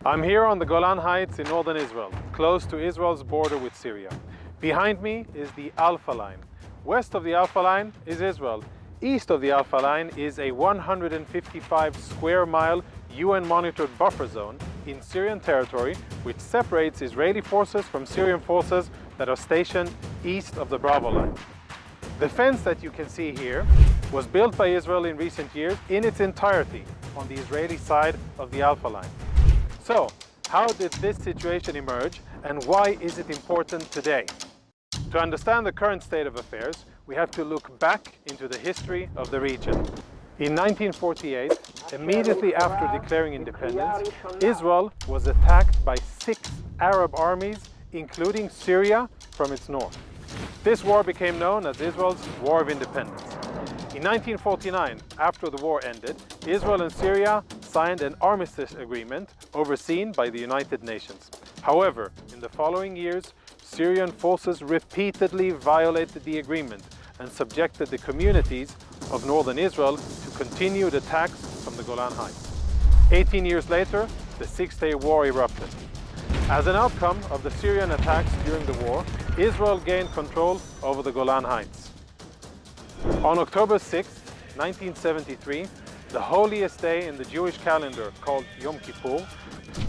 I'm here on the Golan Heights in northern Israel, close to Israel's border with Syria. Behind me is the Alpha Line. West of the Alpha Line is Israel. East of the Alpha Line is a 155 square mile UN-monitored buffer zone in Syrian territory, which separates Israeli forces from Syrian forces that are stationed east of the Bravo line. The fence that you can see here was built by Israel in recent years in its entirety on the Israeli side of the Alpha Line. So, how did this situation emerge and why is it important today? To understand the current state of affairs, we have to look back into the history of the region. In 1948, immediately after declaring independence, Israel was attacked by 6 Arab armies, including Syria, from its north. This war became known as Israel's War of Independence. In 1949, after the war ended, Israel and Syria signed an armistice agreement overseen by the United Nations. However, in the following years, Syrian forces repeatedly violated the agreement and subjected the communities of northern Israel to continued attacks from the Golan Heights. 18 years later, the Six-Day War erupted. As an outcome of the Syrian attacks during the war, Israel gained control over the Golan Heights. On October 6, 1973, the holiest day in the Jewish calendar called Yom Kippur,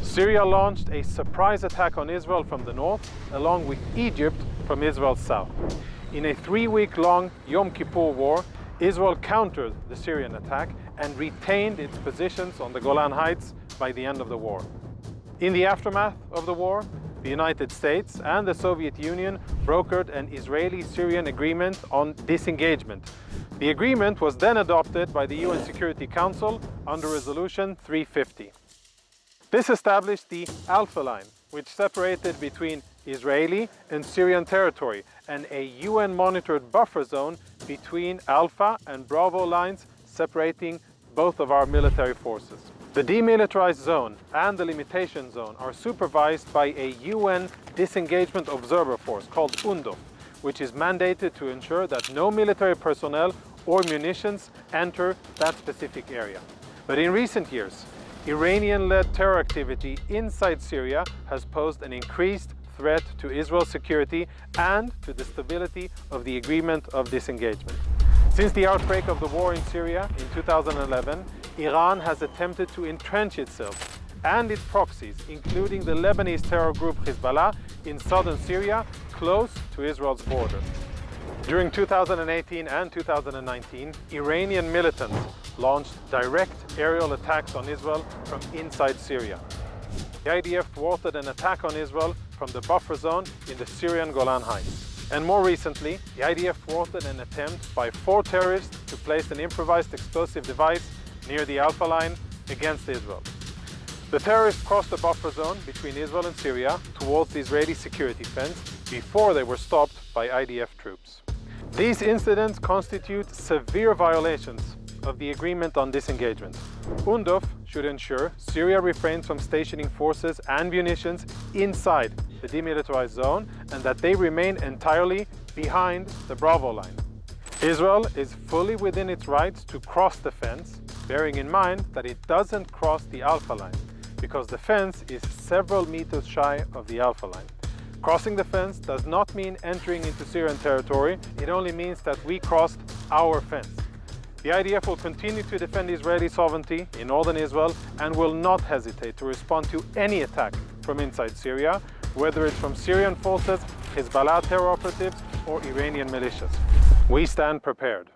Syria launched a surprise attack on Israel from the north, along with Egypt from Israel's south. In a 3-week-long Yom Kippur war, Israel countered the Syrian attack and retained its positions on the Golan Heights by the end of the war. In the aftermath of the war, the United States and the Soviet Union brokered an Israeli-Syrian agreement on disengagement. The agreement was then adopted by the UN Security Council under Resolution 350. This established the Alpha Line, which separated between Israeli and Syrian territory, and a UN-monitored buffer zone between Alpha and Bravo lines separating both of our military forces. The demilitarized zone and the limitation zone are supervised by a UN disengagement observer force called UNDOF, which is mandated to ensure that no military personnel or munitions enter that specific area. But in recent years, Iranian-led terror activity inside Syria has posed an increased threat to Israel's security and to the stability of the agreement of disengagement. Since the outbreak of the war in Syria in 2011, Iran has attempted to entrench itself and its proxies, including the Lebanese terror group Hezbollah in southern Syria, close to Israel's border. During 2018 and 2019, Iranian militants launched direct aerial attacks on Israel from inside Syria. The IDF thwarted an attack on Israel from the buffer zone in the Syrian Golan Heights. And more recently, the IDF thwarted an attempt by 4 terrorists to place an improvised explosive device near the Alpha Line against Israel. The terrorists crossed the buffer zone between Israel and Syria towards the Israeli security fence before they were stopped by IDF troops. These incidents constitute severe violations of the agreement on disengagement. UNDOF should ensure Syria refrains from stationing forces and munitions inside the demilitarized zone and that they remain entirely behind the Bravo line. Israel is fully within its rights to cross the fence, bearing in mind that it doesn't cross the Alpha Line, because the fence is several meters shy of the Alpha Line. Crossing the fence does not mean entering into Syrian territory, it only means that we crossed our fence. The IDF will continue to defend Israeli sovereignty in northern Israel and will not hesitate to respond to any attack from inside Syria, whether it's from Syrian forces, Hezbollah terror operatives, or Iranian militias. We stand prepared.